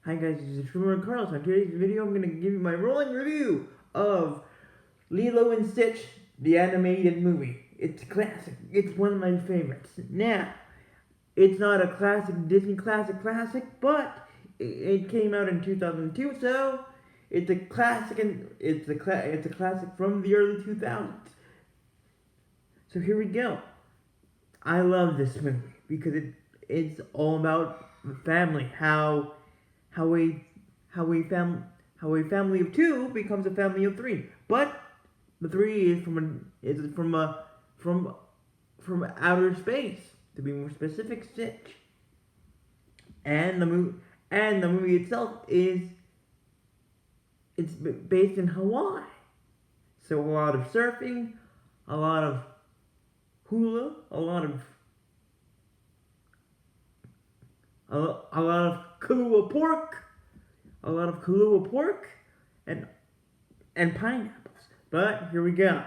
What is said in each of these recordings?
Hi guys, this is Truman Carlos. On today's video, I'm going to give you my rolling review of Lilo and Stitch, the animated movie. It's a classic. It's one of my favorites. Now, it's not a classic Disney classic, but it came out in 2002, so it's a classic, and it's a classic from the early 2000s. So here we go. I love this movie because it's all about the family, how a how a family of two becomes a family of three. But the three is from outer space, to be more specific, Stitch. And the movie itself it's based in Hawaii. So a lot of surfing, a lot of hula, a lot of Kahlua pork, and pineapples. But here we go.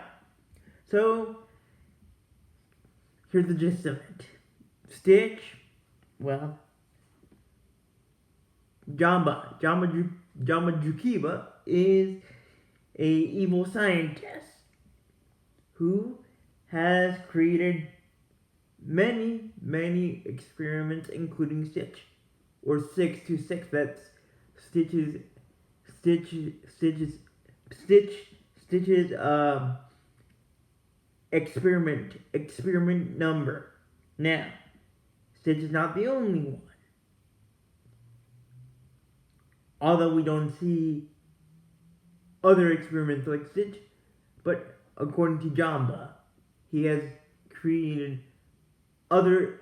So here's the gist of it. Stitch, well, Jamba Jukiba is a evil scientist who has created many experiments, including Stitch, or 626. That's Stitch's experiment number. Now, Stitch is not the only one. Although we don't see other experiments like Stitch, but according to Jamba, he has created other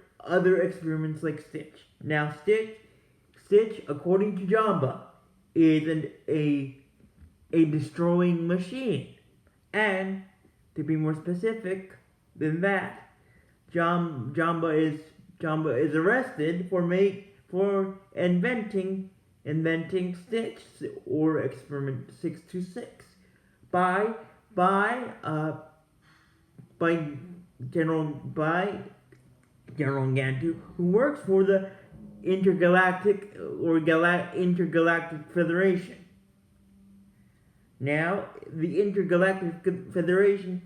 experiments like Stitch. Now, Stitch, according to Jamba, is a destroying machine, and to be more specific than that, Jamba is arrested for inventing Stitch, or experiment 626 by General Gantu, who works for the Intergalactic Federation. Now, the Intergalactic Federation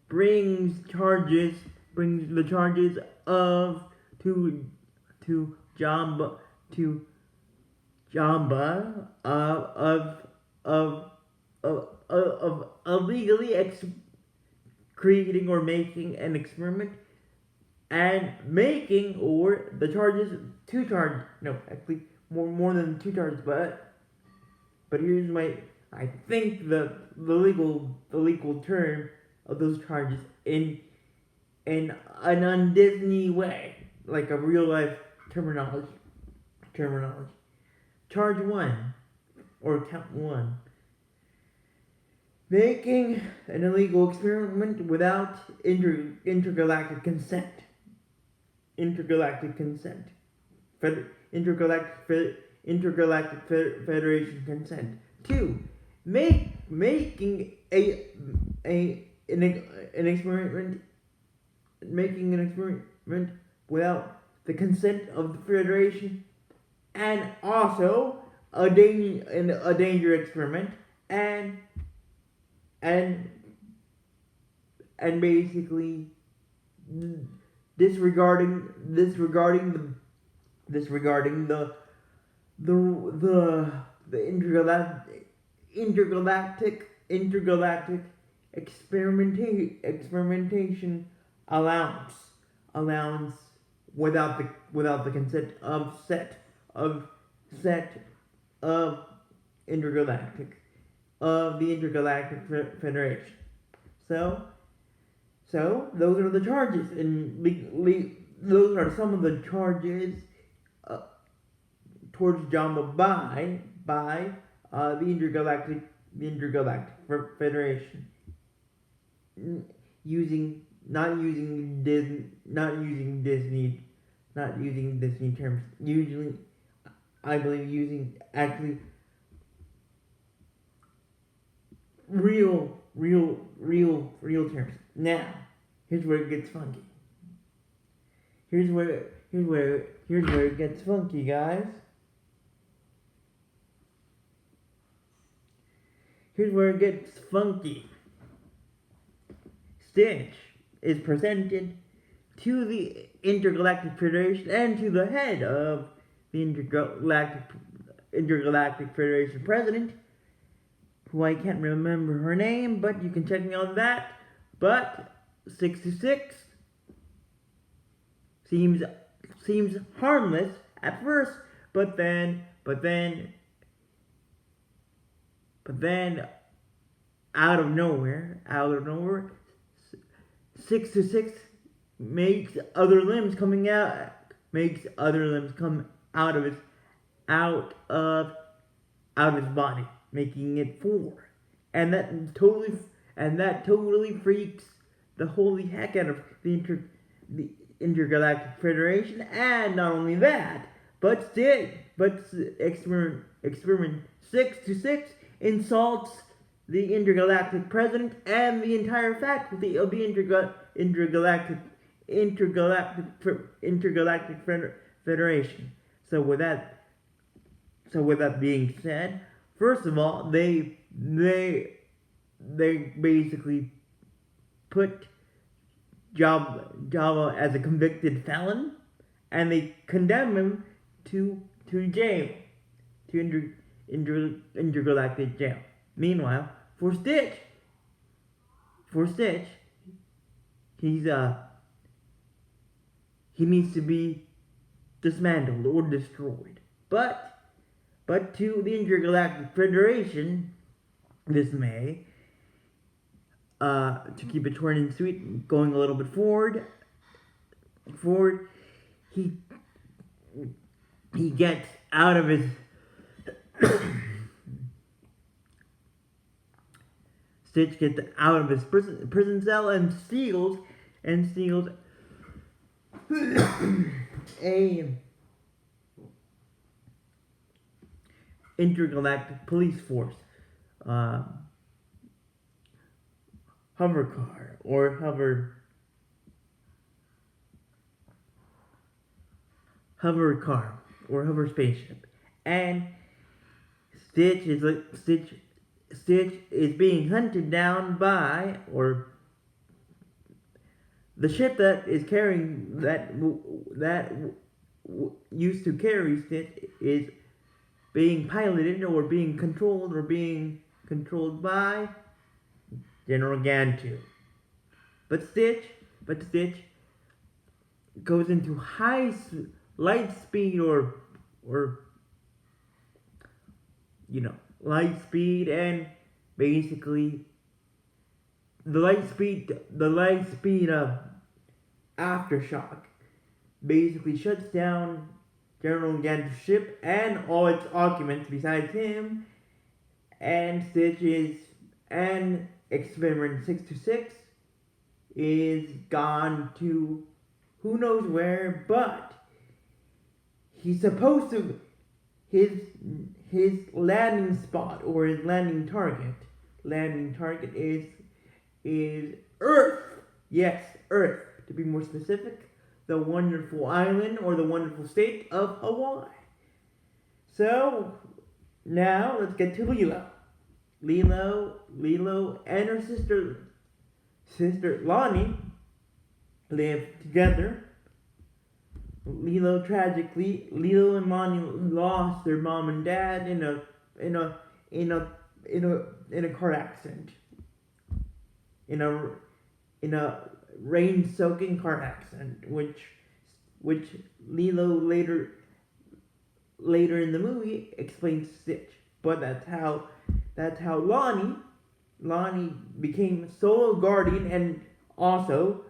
brings the charges of to Jamba of illegally creating or making an experiment, and making, or the charges, two charges, no, actually more than two charges, but here's I think the legal term of those charges in an un-Disney way, like a real life terminology. Charge 1, or count 1. Making an illegal experiment without intergalactic consent. Intergalactic Federation consent. 2. Making an experiment without the consent of the Federation, and also a danger experiment, and basically disregarding the intergalactic experimentation allowance without the consent of set of intergalactic of the Intergalactic Federation. So those are the charges, and those are some of the charges towards Jamba by the Intergalactic Federation, not using Disney terms. Usually, I believe using actually real terms. Now, here's where it gets funky. Here's where it gets funky, guys. here's where it gets funky. Stitch is presented to the Intergalactic Federation and to the head of the Intergalactic Federation president, who I can't remember her name, but you can check me on that. But 66 seems harmless at first, but then out of nowhere, 66 makes other limbs come out of his body, making it 4, and that totally freaks the holy heck out of the Intergalactic Federation. And not only that, but experiment 66 insults the intergalactic president and the entire faculty of the intergalactic federation. So with that being said, first of all, they basically put Jabba as a convicted felon, and they condemn him to jail, to intergalactic jail. Meanwhile, for Stitch, he needs to be dismantled or destroyed. But to the Intergalactic Federation dismay, to keep it short and sweet, going a little bit forward, he gets out of his Stitch gets out of his prison cell and steals a intergalactic police force hover car or hover spaceship, and Stitch is being hunted down by, or the ship that is carrying that used to carry Stitch is being piloted or being controlled by General Gantu. But Stitch goes into light speed light speed, and basically the light speed of aftershock basically shuts down General Gantu's ship and all its occupants besides him, and Experiment 626 is gone to who knows where, but he's supposed to his landing spot or his landing target is Earth. Yes, Earth, to be more specific, the wonderful island or the wonderful state of Hawaii. So now let's get to Lilo. Lilo and her sister Lonnie live together. Lilo and Lonnie lost their mom and dad in a car accident. In a rain-soaking car accident, which Lilo later in the movie explains to Stitch. But that's how Lonnie became solo guardian and also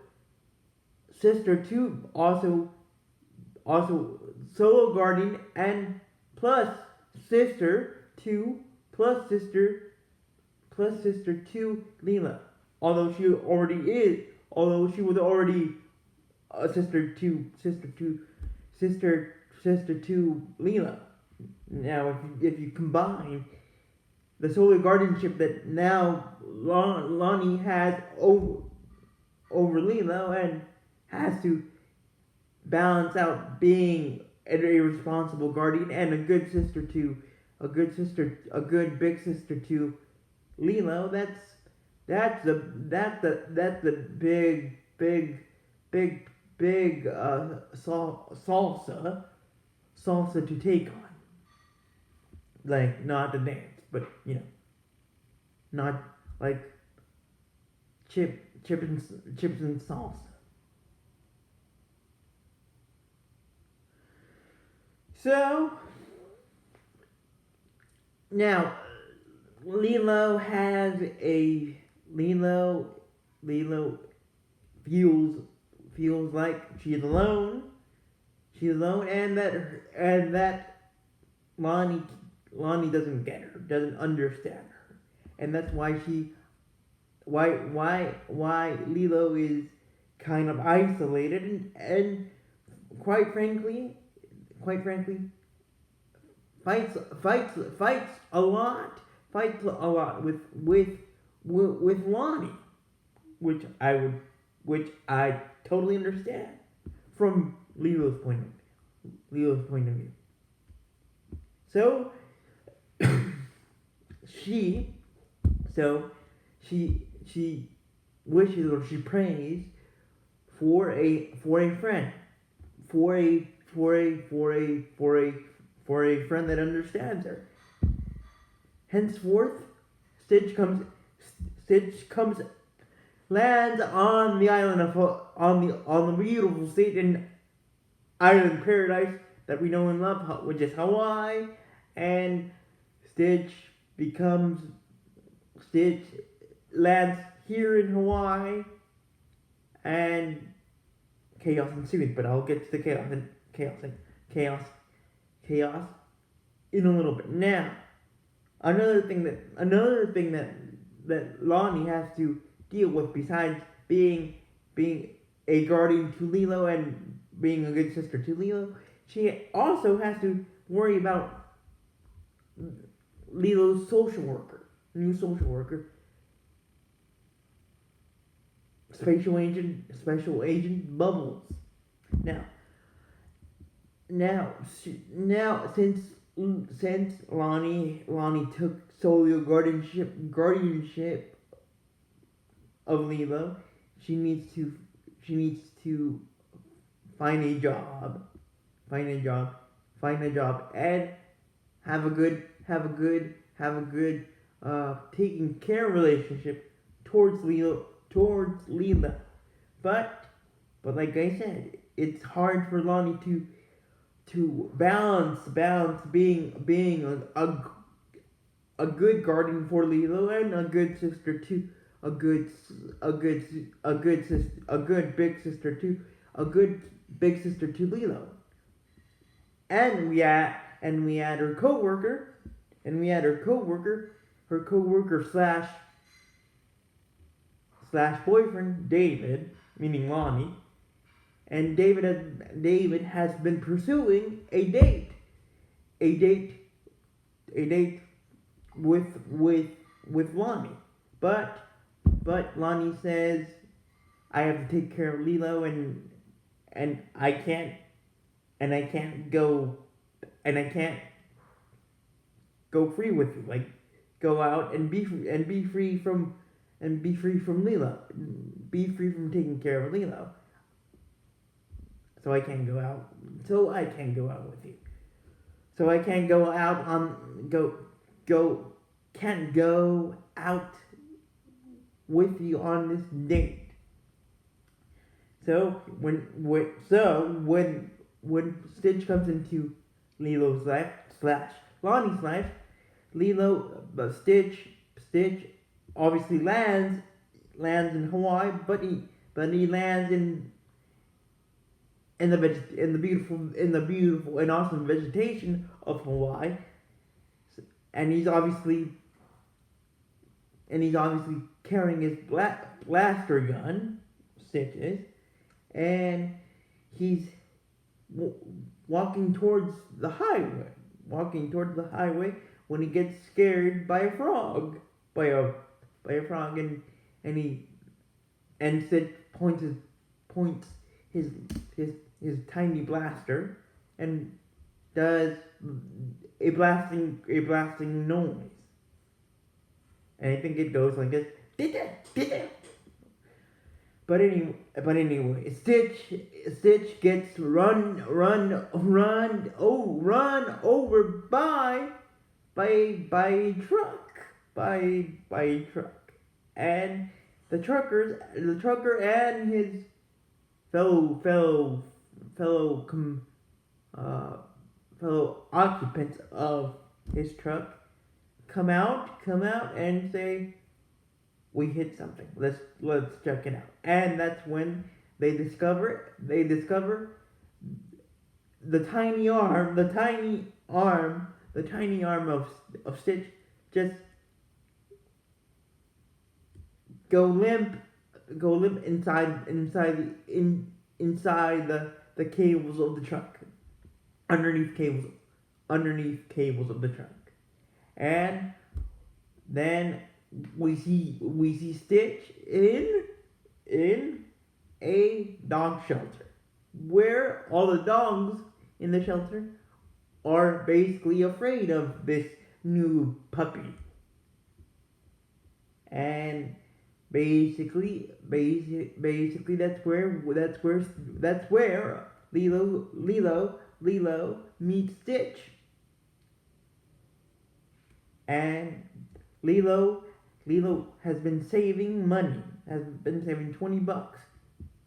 sister to solo guardian and plus sister to Lilo. Although she was already a sister to Lilo. Now, if you combine the solo guardianship that now Lonnie has over Lilo and has to balance out being an irresponsible guardian and a good big sister to Lilo, that's the big salsa to take on. Like not the dance, but not like chips and salsa. So now Lilo has a Lilo Lilo feels like she's alone. She's alone, and that Lonnie Lonnie doesn't get her, doesn't understand her, and that's why Lilo is kind of isolated and quite frankly quite frankly fights a lot with Lonnie, which I totally understand from Leo's point of view. So she so she wishes or she prays for a friend, for a friend that understands her. Henceforth, Stitch comes lands on the island of on the beautiful state in island paradise that we know and love, which is Hawaii, and Stitch becomes Stitch lands here in Hawaii, and chaos ensues. But I'll get to the chaos in a little bit. Now, another thing that Lonnie has to deal with, besides being a guardian to Lilo and being a good sister to Lilo, she also has to worry about Lilo's new social worker, Special Agent Bubbles. Now, since Lonnie took solo guardianship of Lilo, she needs to find a job, and have a good taking care relationship towards Lilo. But like I said, it's hard for Lonnie to balance being a good guardian for Lilo and a good sister to a good big sister to Lilo. And we add her coworker, slash boyfriend David, meaning Lonnie, and David has been pursuing a date with Lonnie, but Lonnie says, I have to take care of Lilo, and I can't go free with you, like go out and be free from Lilo, be free from taking care of Lilo. So I can't go out with you. So I can't go out can't go out with you on this date. So when Stitch comes into Lilo's life slash Lonnie's life, Stitch obviously lands in Hawaii, but he lands in the beautiful and awesome vegetation of Hawaii, and he's obviously carrying his blaster gun, Stitch is, and he's walking towards the highway when he gets scared by a frog, and Stitch points his tiny blaster and does a blasting noise. And I think it goes like this. But anyway, Stitch gets run over by a truck, by a truck, and the trucker and his fellow fellow fellow com, uh, fellow occupants of his truck come out and say, we hit something. Let's check it out. And that's when they discover the tiny arm of Stitch just go limp inside the cables of the truck, underneath cables of the truck. And then we see Stitch in a dog shelter, where all the dogs in the shelter are basically afraid of this new puppy. And basically that's where Lilo meets Stitch. And Lilo has been saving money, has been saving $20,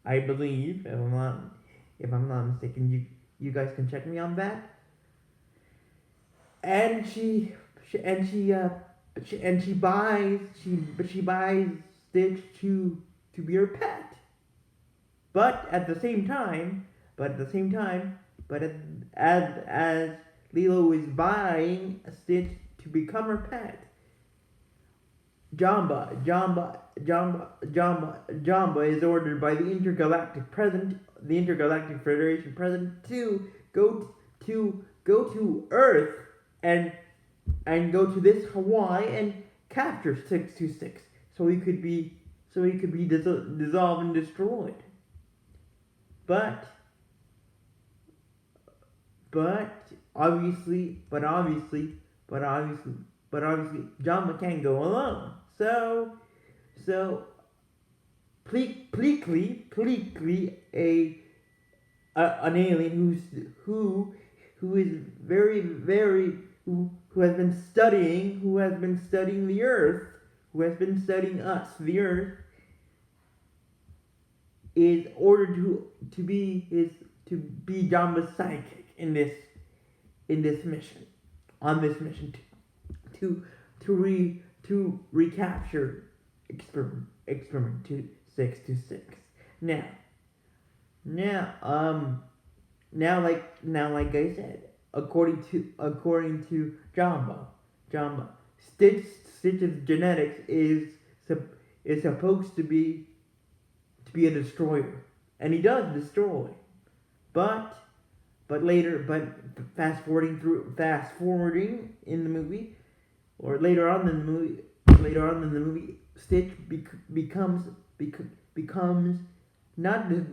I believe. If I'm not mistaken, you guys can check me on that. And she buys Stitch to be her pet. But at the same time, as Lilo is buying Stitch to become her pet, Jamba is ordered by the Intergalactic Federation president to go to Earth and go to this Hawaii and capture 626, so he could be dissolved and destroyed. But obviously, Jamba can't go alone. So Pleakley, an alien who has been studying the Earth, who has been studying us, the Earth, is ordered to be Jamba's sidekick in this mission, to recapture experiment 626. Now, like I said, according to Jamba, Stitch's genetics is supposed to be a destroyer, and he does destroy. But fast forwarding in the movie, or later on in the movie, Stitch becomes not the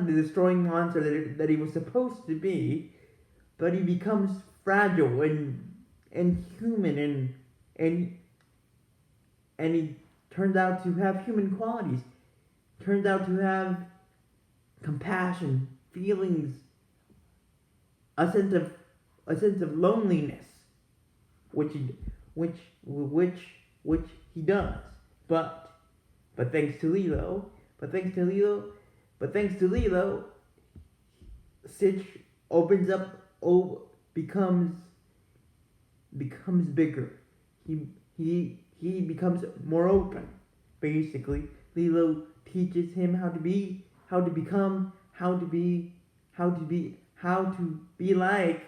destroying monster that he was supposed to be, but he becomes fragile and human, and he turns out to have human qualities, turns out to have compassion, feelings, a sense of loneliness, which he does. But thanks to Lilo, Stitch opens up, becomes bigger. He becomes more open. Basically, Lilo teaches him how to be like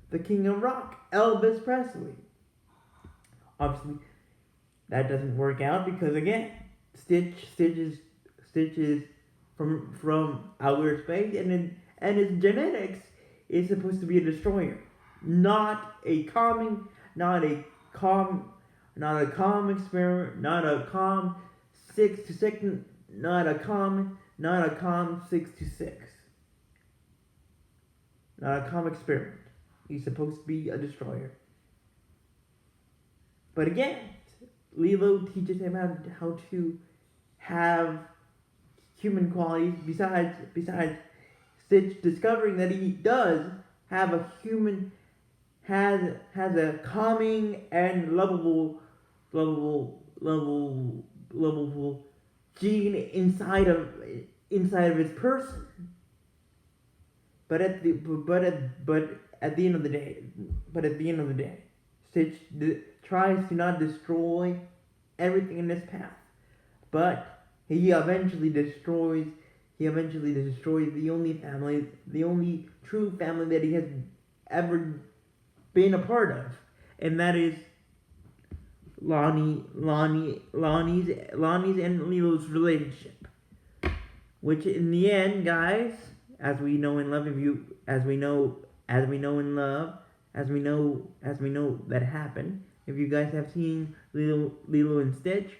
the King of Rock, Elvis Presley. Obviously, that doesn't work out because, again, Stitch is from outer space, and his genetics is supposed to be a destroyer, not a calm experiment, not a calm 626, not a calm 626. Not a calm experiment. He's supposed to be a destroyer. But again, Lilo teaches him how to have human qualities. Besides Stitch discovering that he does have a human has a calming and lovable gene inside of his person. But at the end of the day, Stitch tries to not destroy everything in his path, but he eventually destroys the only true family that he has ever been a part of, and that is Lonnie's and Lilo's relationship. Which in the end, guys, as we know in love, as we know that happened. If you guys have seen Lilo and Stitch,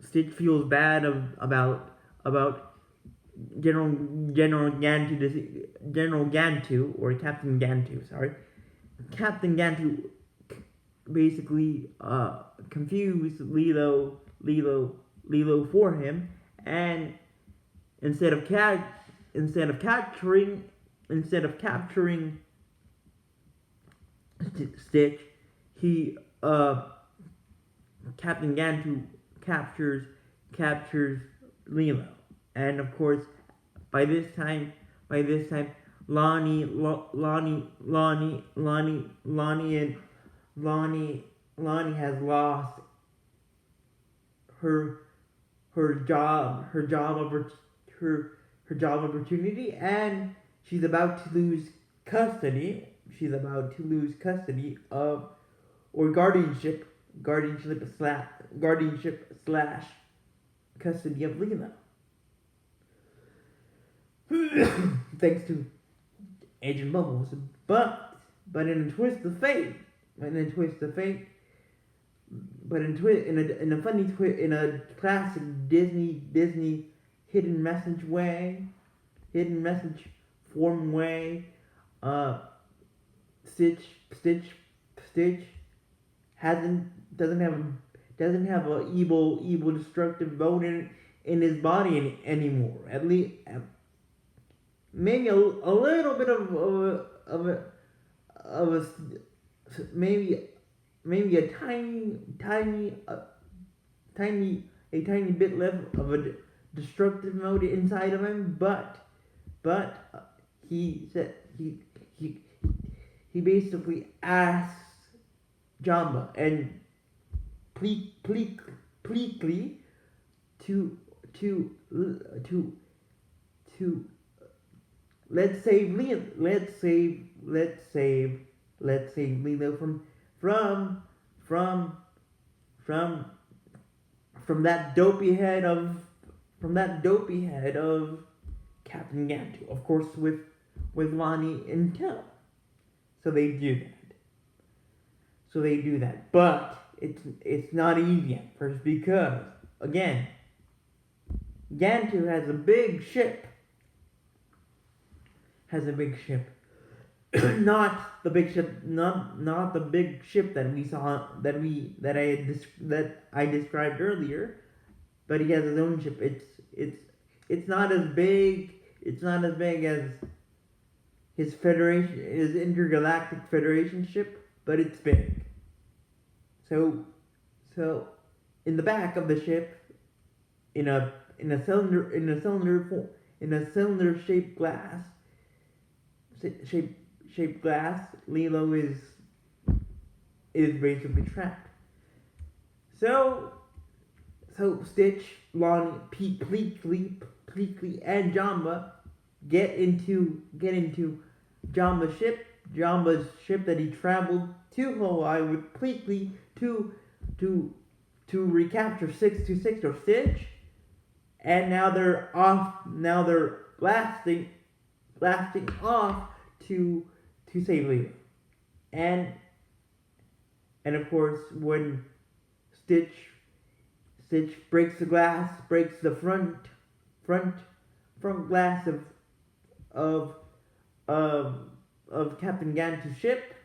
Stitch feels bad about General Gantu, or Captain Gantu. Sorry, Captain Gantu basically confused Lilo for him, and instead of capturing Stitch, he Captain Gantu captures Lilo, and of course by this time Lonnie has lost her job opportunity, and she's about to lose custody of, or guardianship slash custody of Lilo. Thanks to Agent Bubbles, but in a twist of fate, in a funny twist, in a classic Disney hidden message form way, Stitch doesn't have a evil destructive bone in his body anymore. At least maybe a little bit of a maybe a tiny bit left of a destructive mode inside of him, but he said he basically asks Jamba and pleadly to let's save Lilo from that dopey head of Captain Gantu, of course with Lonnie in tow. So they do that. But it's not easy at first, because again, Gantu has a big ship. Not the big ship that we saw that I described earlier, but he has his own ship. It's not as big as his intergalactic federation ship, but it's big. So in the back of the ship, in a cylinder shaped glass, Lilo is basically trapped. So Stitch, Lonnie, Pleakley, and Jamba get into Jamba's ship that he traveled to Hawaii with Pleakley to recapture 626 or Stitch, and now they're off. Now they're blasting off to save Lilo, and of course when Stitch breaks the front glass of Captain Gantu's ship.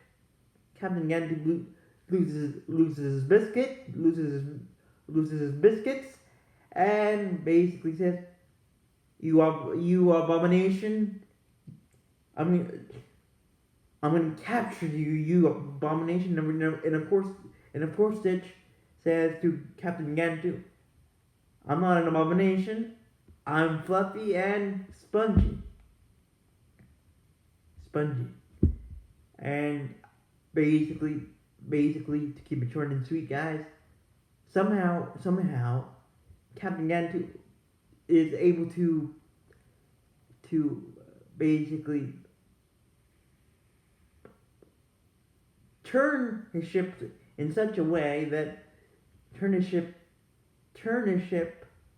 Captain Gantu loses his biscuits, and basically says, you abomination, I'm I'm gonna capture you, you abomination." And of course, Stitch says to Captain Gantu, "I'm not an abomination. I'm fluffy and spongy." And basically, to keep it short and sweet, guys, somehow, Captain Gantu is able to basically turn his ship in such a way that turn his ship,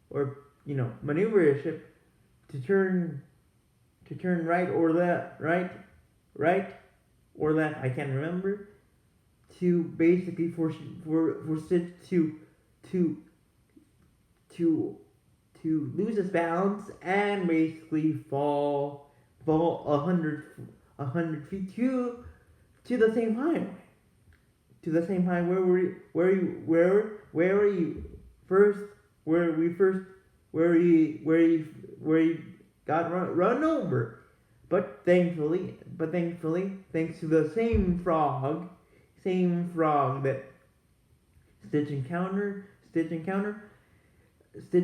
or maneuver his ship to turn right or left, right or left, I can't remember, to basically for Stitch to lose his balance and basically fall 100 feet to the same height. Where he got run over. But thankfully, thanks to the same frog that Stitch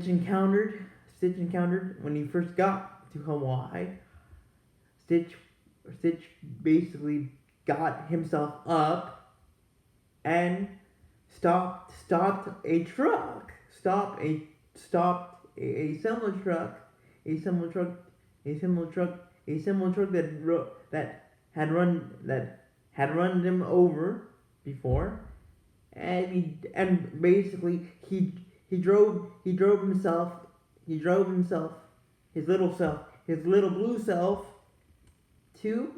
encountered when he first got to Hawaii. Stitch basically got himself up and stopped a truck, stopped a similar truck that had run them over before, and basically he drove himself, his little blue self to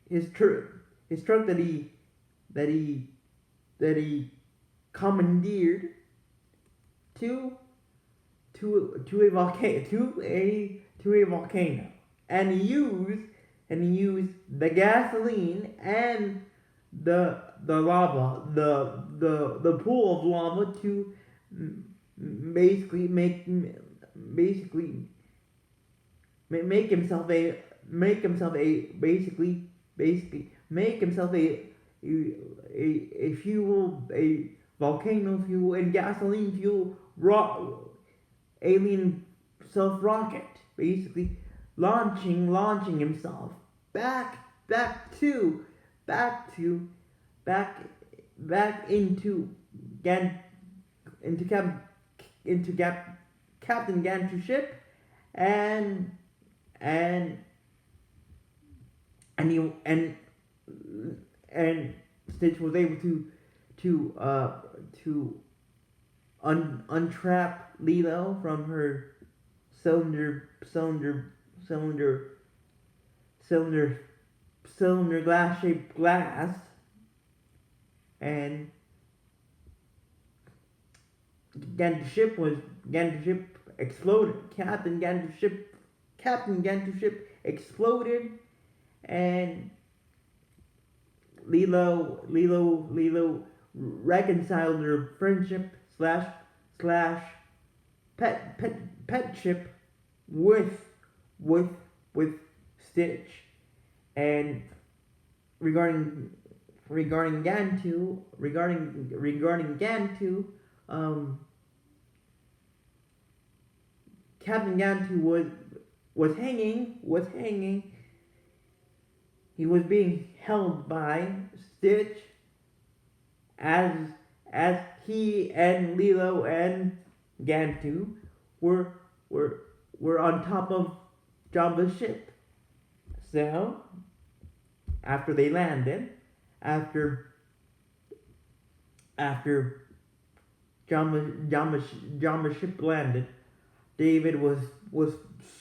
his truck that he commandeered to a volcano, and he used the gasoline and the lava, the pool of lava to basically make himself a fuel, a volcano fuel and gasoline fuel alien self rocket, basically launching himself back into Captain Gantu's ship, and Stitch was able to untrap Lilo from her cylinder glass shaped glass, and Gantu's ship exploded. Captain Gantu's ship exploded, and Lilo reconciled their friendship slash petship with Stitch. And regarding Gantu, Captain Gantu was hanging. He was being held by Stitch as he and Lilo and Gantu were on top of Jabba's ship. So after they landed, after Jabba's ship landed, David was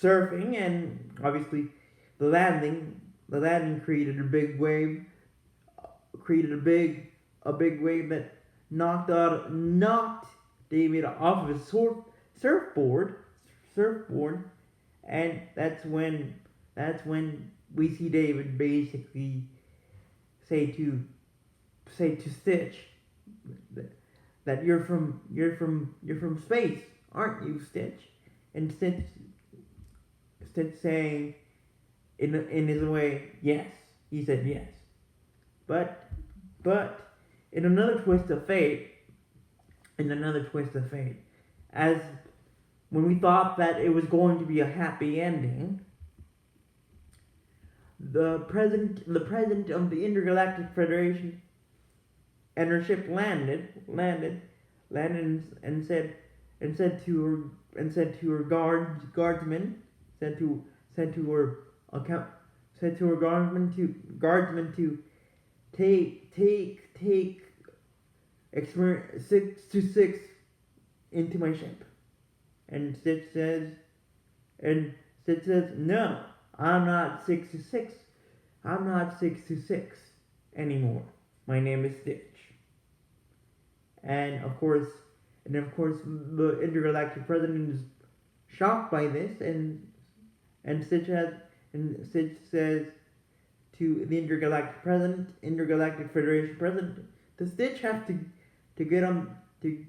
surfing, and obviously the landing created a big wave, that knocked David off of his surfboard, and that's when we see David basically say to Stitch that you're from space, aren't you, Stitch? And Stitch saying in his way, yes. He said yes. But in another twist of fate, as when we thought that it was going to be a happy ending, the president of the Intergalactic Federation and her ship landed and said to her guardsmen to take experiment 626 into my ship. And Stitch says no, I'm not 626. I'm not 626 anymore. My name is Stitch. And of course, the intergalactic president is shocked by this, and Stitch says to the intergalactic Federation president, does Stitch have to get on the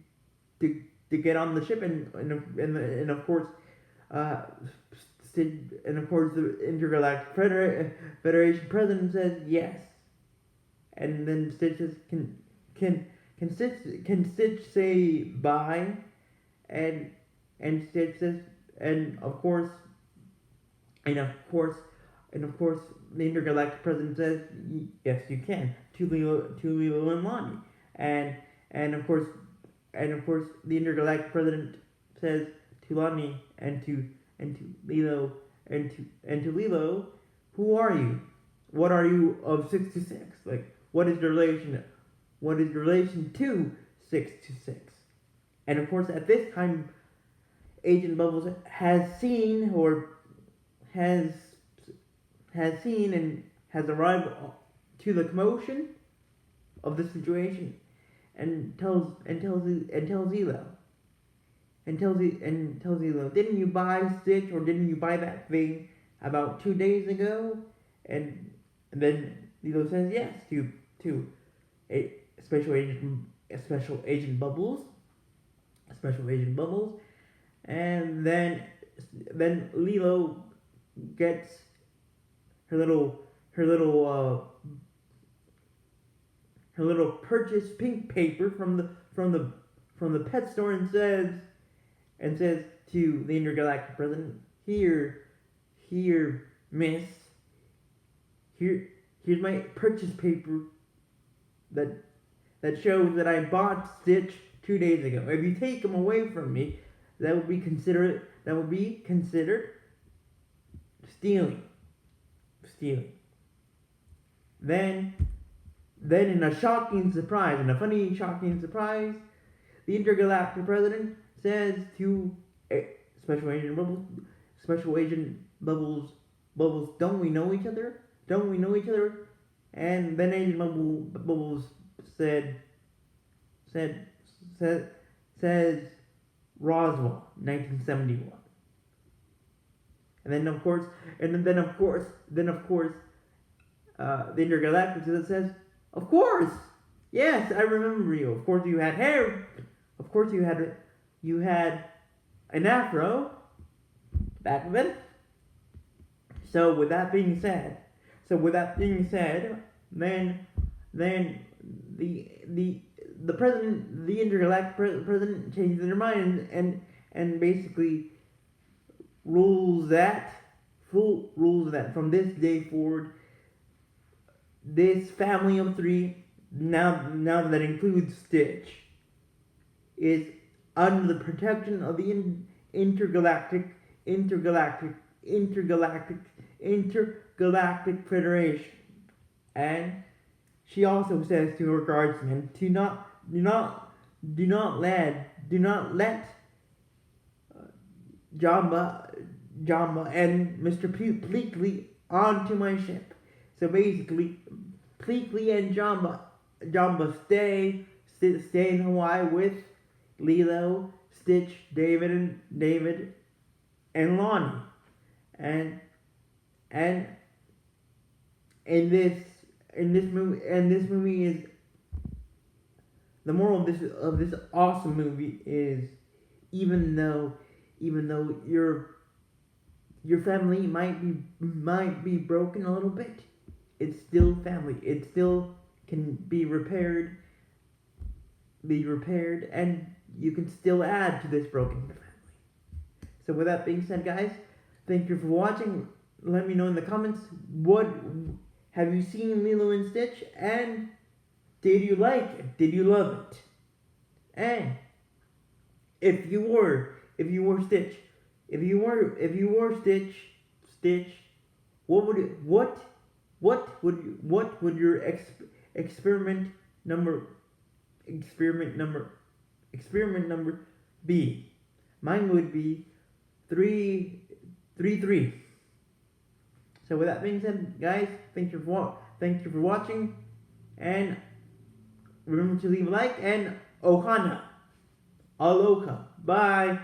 ship, and of course, the intergalactic Federation president says yes, and then Stitch says, can Stitch say bye, and Stitch says, and of course, the intergalactic president says, yes, you can, to Lilo and Lonnie, and of course, the intergalactic president says to Lonnie and to Lilo and to Lilo, who are you? What are you of 626? Like, what is the relation to 626? And of course, at this time, Agent Bubbles has seen and has arrived to the commotion of the situation, and tells Elo, didn't you buy Stitch, or didn't you buy that thing about 2 days ago? And then Elo says yes to a special agent Bubbles, and then Lilo gets her little purchase pink paper from the pet store, and says to the intergalactic president, here, miss, here's my purchase paper that shows that I bought Stitch 2 days ago. If you take him away from me, that would be considered stealing. Then in a funny shocking surprise, the intergalactic president says to Special Agent Bubbles, don't we know each other? And then Agent Bubbles says Roswell, 1971. And then of course, the intergalactic says, of course, yes, I remember you. Of course, you had hair. Of course, you had an afro back then. So with that being said, then the president, the intergalactic president, changes their mind and basically rules that from this day forward, this family of three, now that includes Stitch, is under the protection of the intergalactic Federation. And she also says to her guardsmen to do not let Jamba and Mr. Pleakley onto my ship. So basically, Pleakley and Jamba stay in Hawaii with Lilo, Stitch, David, and Lonnie, and in this movie is the moral of this awesome movie is even though your family might be broken a little bit, it's still family. It still can be repaired, and you can still add to this broken family. So with that being said, guys, thank you for watching. Let me know in the comments, what have you seen Lilo and Stitch, and did you like it? Did you love it? And if you were Stitch, if you were Stitch, what would your experiment number be? Mine would be 333. So with that being said, guys, thank you for watching, and remember to leave a like, and Ohana, aloha, bye.